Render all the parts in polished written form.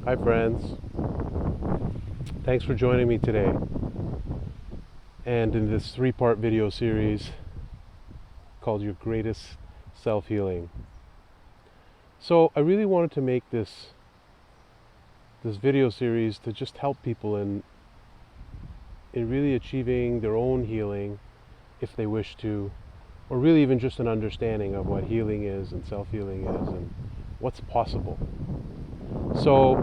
Hi friends, thanks for joining me today and in this three-part video series called Your Greatest Self-Healing. So I really wanted to make this video series to just help people in really achieving their own healing if they wish to, or really even just an understanding of what healing is and self-healing is and what's possible. So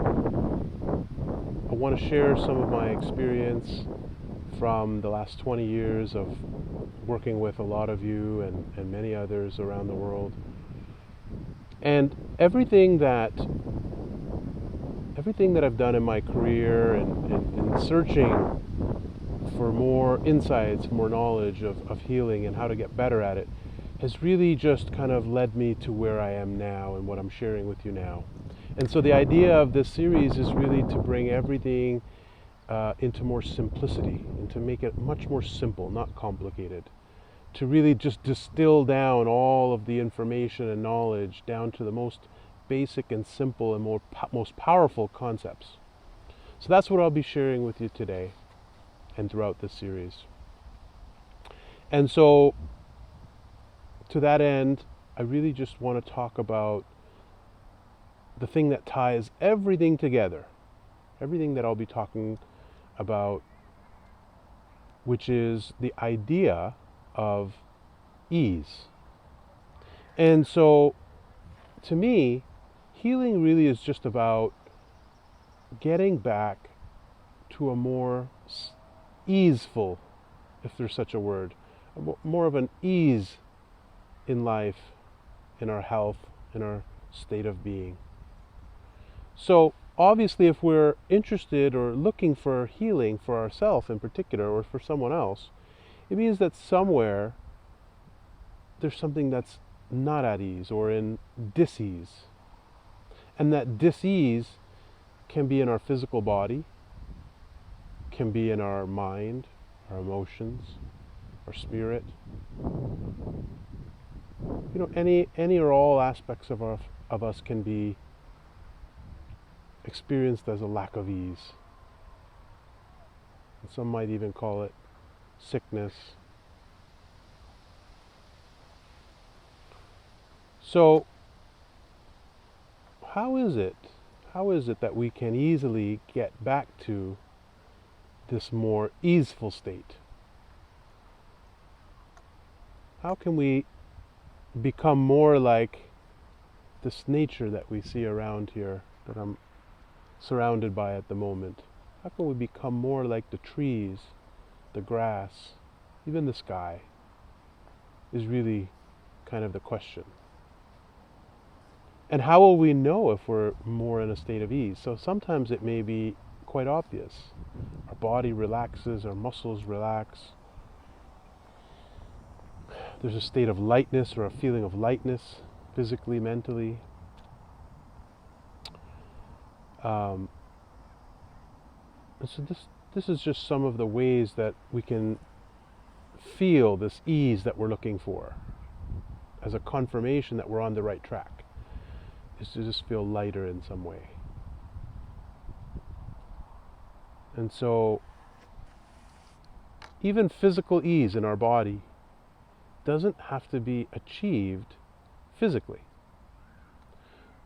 I want to share some of my experience from the last 20 years of working with a lot of you and many others around the world. And everything that I've done in my career and in searching for more insights, more knowledge of healing and how to get better at it has really just kind of led me to where I am now and what I'm sharing with you now. And so the idea of this series is really to bring everything into more simplicity and to make it much more simple, not complicated. To really just distill down all of the information and knowledge down to the most basic and simple and most powerful concepts. So that's what I'll be sharing with you today and throughout this series. And so to that end, I really just want to talk about the thing that ties everything together, everything that I'll be talking about, which is the idea of ease. And so to me, healing really is just about getting back to a more easeful, if there's such a word, more of an ease in life, in our health, in our state of being. So obviously, if we're interested or looking for healing for ourselves in particular or for someone else, it means that somewhere there's something that's not at ease or in dis-ease. And that dis-ease can be in our physical body, can be in our mind, our emotions, our spirit. You know, any or all aspects of us can be experienced as a lack of ease. And some might even call it sickness. So how is it that we can easily get back to this more easeful state? How can we become more like this nature that we see around here, that I'm surrounded by at the moment? How can we become more like the trees, the grass, even the sky, is really kind of the question. And how will we know if we're more in a state of ease? So sometimes it may be quite obvious. Our body relaxes, our muscles relax. There's a state of lightness or a feeling of lightness, physically, mentally. And so this is just some of the ways that we can feel this ease that we're looking for as a confirmation that we're on the right track, is to just feel lighter in some way. And so even physical ease in our body doesn't have to be achieved physically.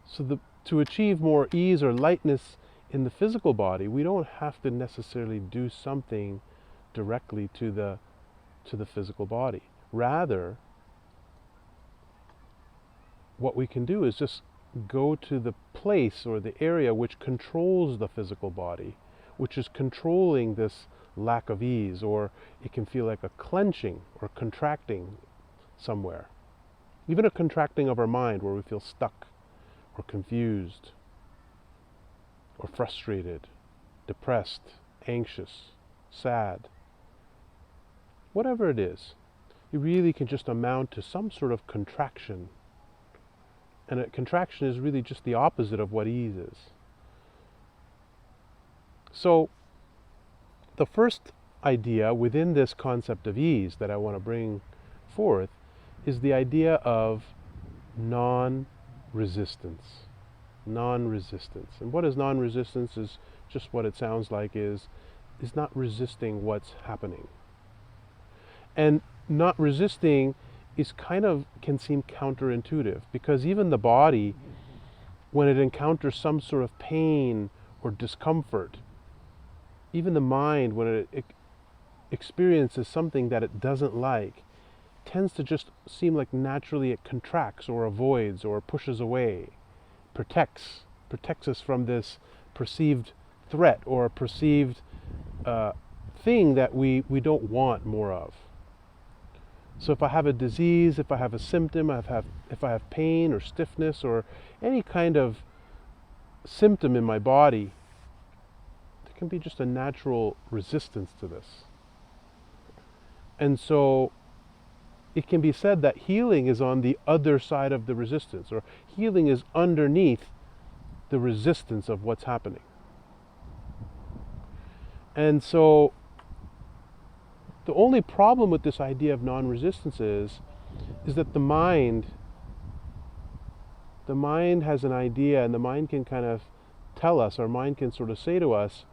So to achieve more ease or lightness in the physical body, we don't have to necessarily do something directly to the physical body. Rather, what we can do is just go to the place or the area which controls the physical body, which is controlling this lack of ease, or it can feel like a clenching or contracting somewhere. Even a contracting of our mind where we feel stuck or confused or frustrated, depressed, anxious, sad. Whatever it is, it really can just amount to some sort of contraction. And a contraction is really just the opposite of what ease is. So the first idea within this concept of ease that I want to bring forth is the idea of non-resistance. Non-resistance. And what is non-resistance is just what it sounds like, is not resisting what's happening. And not resisting is can seem counterintuitive, because even the body, when it encounters some sort of pain or discomfort, even the mind, when it experiences something that it doesn't like, tends to just seem like naturally it contracts or avoids or pushes away, protects us from this perceived threat or perceived thing that we don't want more of. So if I have a disease, if I have a symptom, if I have pain or stiffness or any kind of symptom in my body, there can be just a natural resistance to this. And so it can be said that healing is on the other side of the resistance, or healing is underneath the resistance of what's happening. And so the only problem with this idea of non-resistance is that the mind has an idea, and the mind can kind of tell us, our mind can sort of say to us,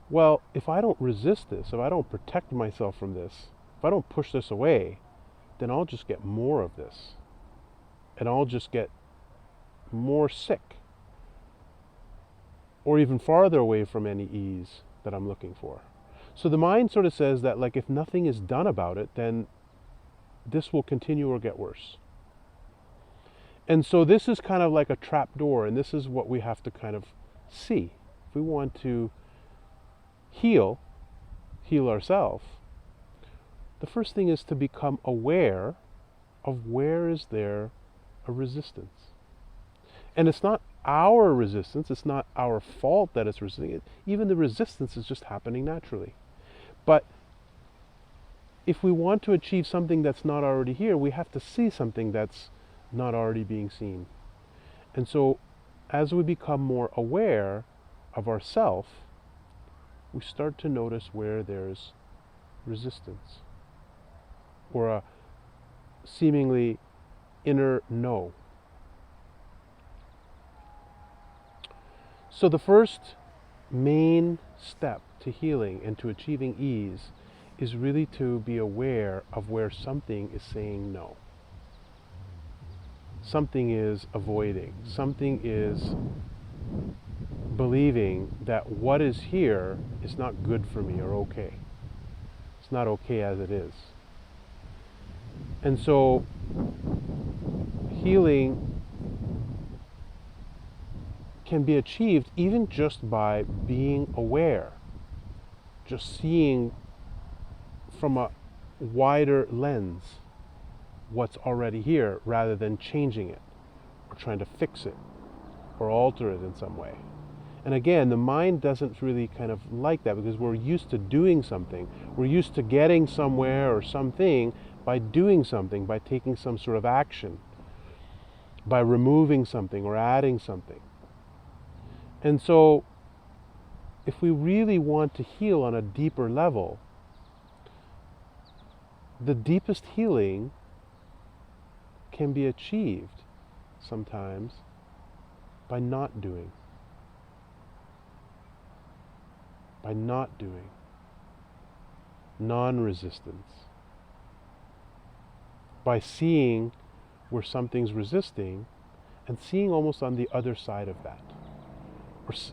well, if I don't resist this, if I don't protect myself from this, if I don't push this away, then I'll just get more of this. And I'll just get more sick. Or even farther away from any ease that I'm looking for. So the mind sort of says that, like, if nothing is done about it, then this will continue or get worse. And so this is kind of like a trap door, and this is what we have to kind of see. If we want to heal ourselves, the first thing is to become aware of where is there a resistance. And it's not our resistance, it's not our fault that it's resisting it. Even the resistance is just happening naturally. But if we want to achieve something that's not already here, we have to see something that's not already being seen. And so as we become more aware of ourself, we start to notice where there's resistance, or a seemingly inner no. So the first main step to healing and to achieving ease is really to be aware of where something is saying no. Something is avoiding. Something is believing that what is here is not good for me or okay. It's not okay as it is. And so healing can be achieved even just by being aware, just seeing from a wider lens what's already here rather than changing it or trying to fix it or alter it in some way. And again, the mind doesn't really kind of like that, because we're used to doing something. We're used to getting somewhere or something by doing something, by taking some sort of action, by removing something or adding something. And so if we really want to heal on a deeper level, the deepest healing can be achieved sometimes by not doing. By not doing. Non-resistance. By seeing where something's resisting and seeing almost on the other side of that.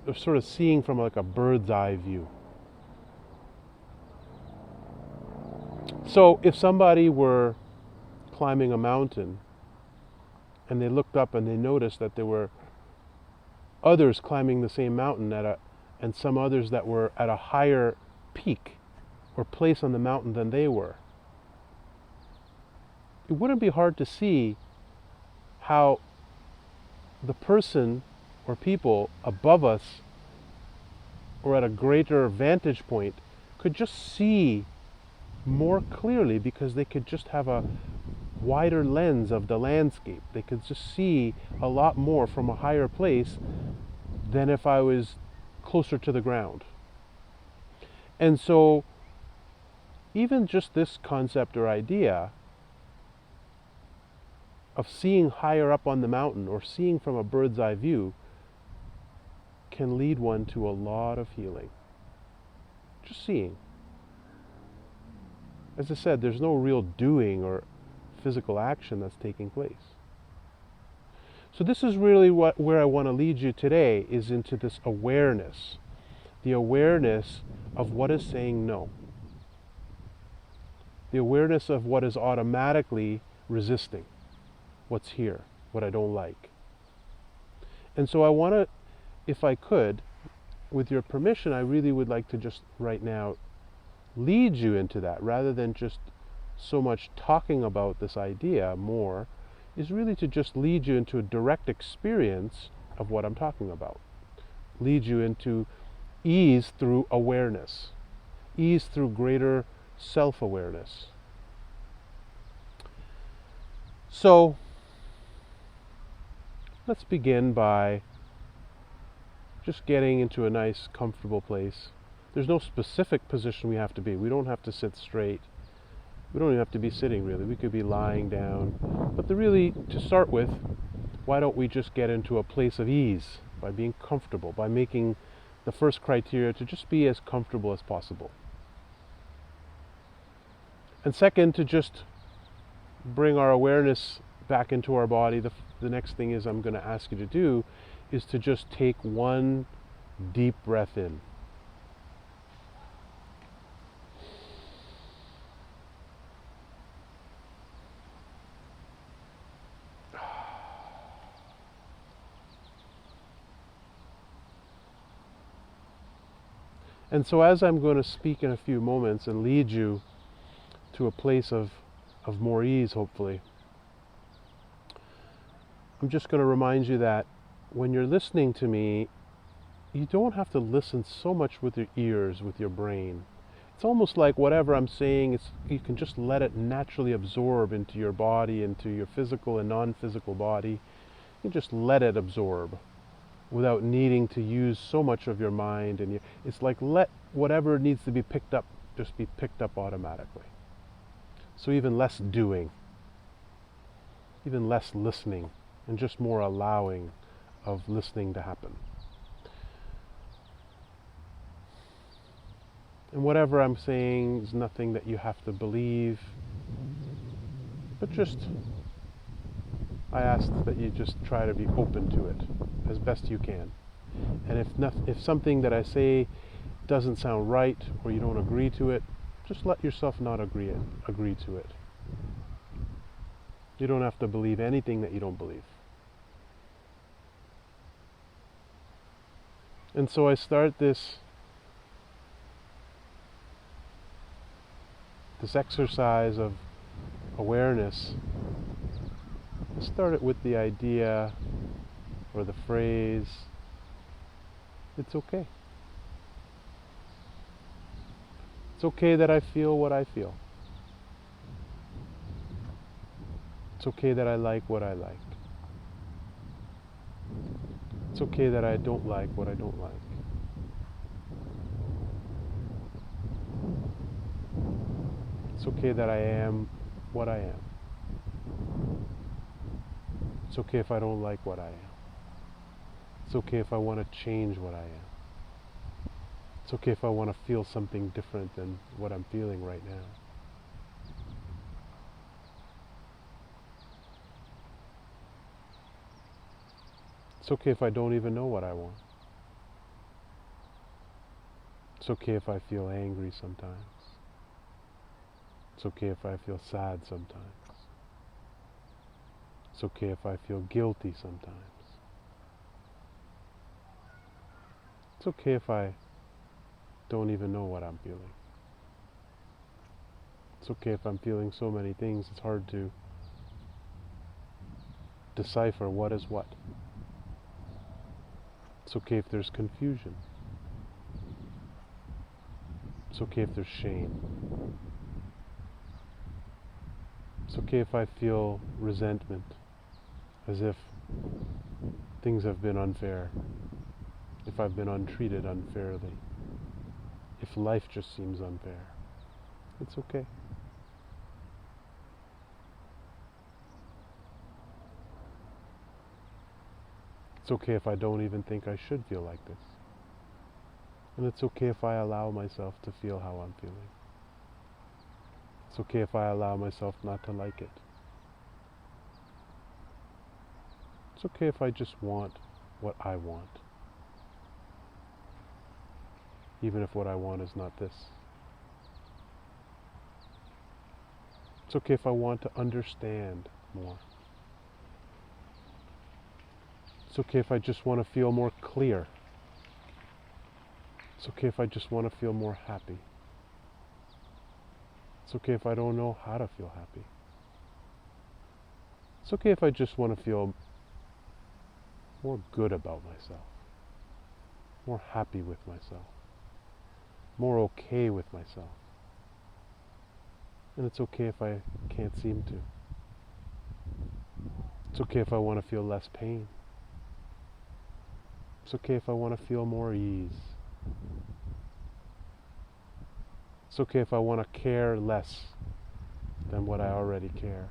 Or sort of seeing from like a bird's eye view. So if somebody were climbing a mountain and they looked up and they noticed that there were others climbing the same mountain and some others that were at a higher peak or place on the mountain than they were, it wouldn't be hard to see how the person or people above us or at a greater vantage point could just see more clearly, because they could just have a wider lens of the landscape. They could just see a lot more from a higher place than if I was closer to the ground. And so even just this concept or idea of seeing higher up on the mountain or seeing from a bird's eye view can lead one to a lot of healing. Just seeing. As I said, there's no real doing or physical action that's taking place. So this is really where I want to lead you today, is into this awareness. The awareness of what is saying no. The awareness of what is automatically resisting. What's here, what I don't like. And so I want to, if I could, with your permission, I really would like to just right now lead you into that, rather than just so much talking about this idea more, is really to just lead you into a direct experience of what I'm talking about. Lead you into ease through awareness, ease through greater self-awareness. So let's begin by just getting into a nice, comfortable place. There's no specific position we have to be. We don't have to sit straight. We don't even have to be sitting, really. We could be lying down. But to start with, why don't we just get into a place of ease by being comfortable, by making the first criteria to just be as comfortable as possible. And second, to just bring our awareness back into our body. The next thing is I'm going to ask you to do is to just take one deep breath in. And so as I'm going to speak in a few moments and lead you to a place of more ease, hopefully, I'm just going to remind you that when you're listening to me, you don't have to listen so much with your ears, with your brain. It's almost like whatever I'm saying, you can just let it naturally absorb into your body, into your physical and non-physical body. You just let it absorb without needing to use so much of your mind. And it's like let whatever needs to be picked up just be picked up automatically. So even less doing, even less listening, and just more allowing of listening to happen. And whatever I'm saying is nothing that you have to believe, but just, I ask that you just try to be open to it as best you can. And if something that I say doesn't sound right, or you don't agree to it, just let yourself not agree to it. You don't have to believe anything that you don't believe. And so I start this exercise of awareness. I start it with the idea or the phrase, it's okay. It's okay that I feel what I feel. It's okay that I like what I like. It's okay that I don't like what I don't like. It's okay that I am what I am. It's okay if I don't like what I am. It's okay if I want to change what I am. It's okay if I want to feel something different than what I'm feeling right now. It's okay if I don't even know what I want. It's okay if I feel angry sometimes. It's okay if I feel sad sometimes. It's okay if I feel guilty sometimes. It's okay if I don't even know what I'm feeling. It's okay if I'm feeling so many things, it's hard to decipher what is what. It's okay if there's confusion. It's okay if there's shame. It's okay if I feel resentment, as if things have been unfair, if I've been untreated unfairly, if life just seems unfair. It's okay. It's It's okay if I don't even think I should feel like this. And it's okay if I allow myself to feel how I'm feeling. It's okay if I allow myself not to like it. It's okay if I just want what I want, even if what I want is not this. It's okay if I want to understand more. It's okay if I just want to feel more clear. It's okay if I just want to feel more happy. It's okay if I don't know how to feel happy. It's okay if I just want to feel more good about myself, more happy with myself, more okay with myself. And it's okay if I can't seem to. It's okay if I want to feel less pain. It's okay if I want to feel more ease. It's okay if I want to care less than what I already care.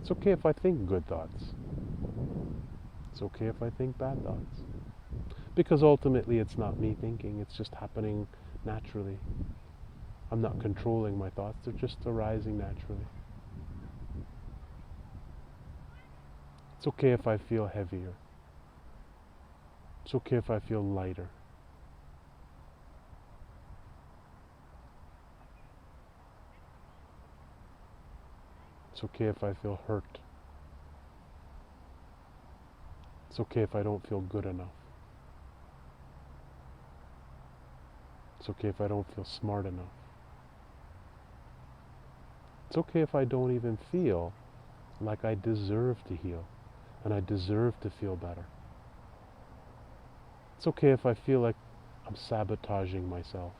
It's okay if I think good thoughts. It's okay if I think bad thoughts. Because ultimately it's not me thinking, it's just happening naturally. I'm not controlling my thoughts, they're just arising naturally. It's okay if I feel heavier. It's okay if I feel lighter. It's okay if I feel hurt. It's okay if I don't feel good enough. It's okay if I don't feel smart enough. It's okay if I don't even feel like I deserve to heal and I deserve to feel better. It's okay if I feel like I'm sabotaging myself,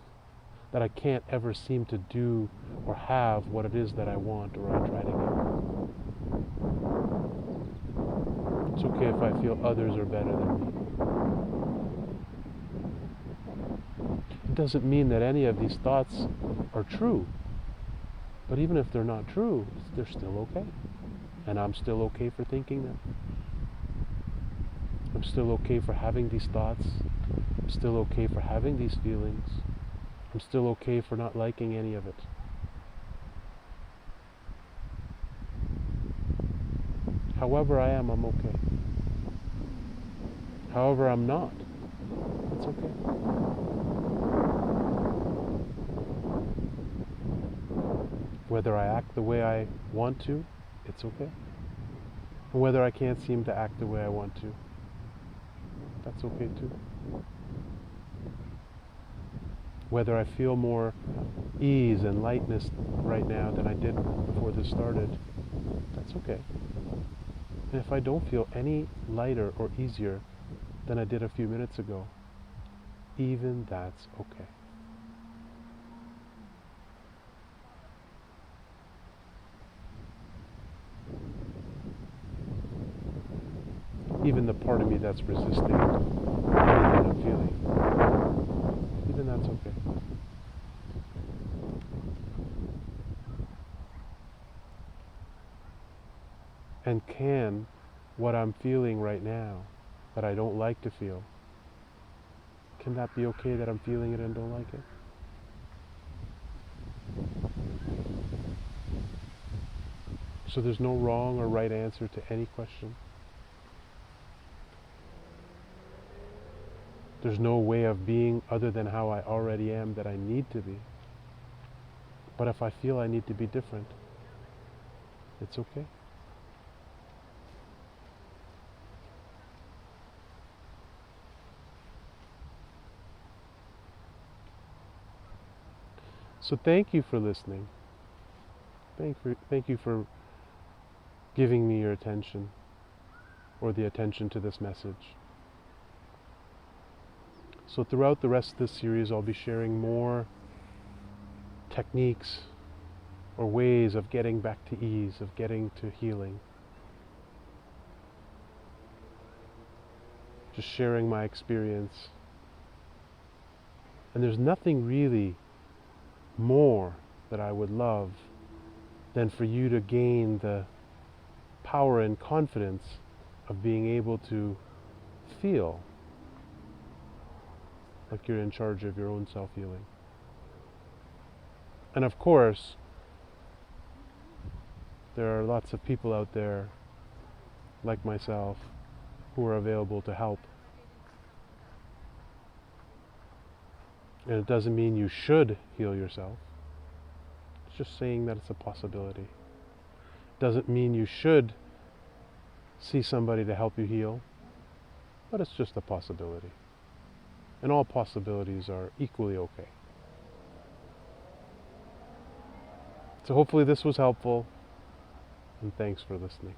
that I can't ever seem to do or have what it is that I want or I try to get. It's okay if I feel others are better than me. It doesn't mean that any of these thoughts are true, but even if they're not true, they're still okay. And I'm still okay for thinking them. I'm still okay for having these thoughts. I'm still okay for having these feelings. I'm still okay for not liking any of it. However I am, I'm okay. However I'm not, it's okay. Whether I act the way I want to, it's okay. And whether I can't seem to act the way I want to, that's okay too. Whether I feel more ease and lightness right now than I did before this started, that's okay. And if I don't feel any lighter or easier than I did a few minutes ago, even that's okay. Even the part of me that's resisting anything I'm feeling, even that's okay. And can what I'm feeling right now that I don't like to feel, can that be okay that I'm feeling it and don't like it? So there's no wrong or right answer to any question. There's no way of being other than how I already am that I need to be. But if I feel I need to be different, it's okay. So thank you for listening. Thank you for giving me your attention, or the attention to this message. So throughout the rest of this series, I'll be sharing more techniques or ways of getting back to ease, of getting to healing. Just sharing my experience. And there's nothing really more that I would love then for you to gain the power and confidence of being able to feel like you're in charge of your own self-healing. And of course, there are lots of people out there like myself who are available to help. And it doesn't mean you should heal yourself. It's just saying that it's a possibility. It doesn't mean you should see somebody to help you heal, but it's just a possibility. And all possibilities are equally okay. So hopefully this was helpful, and thanks for listening.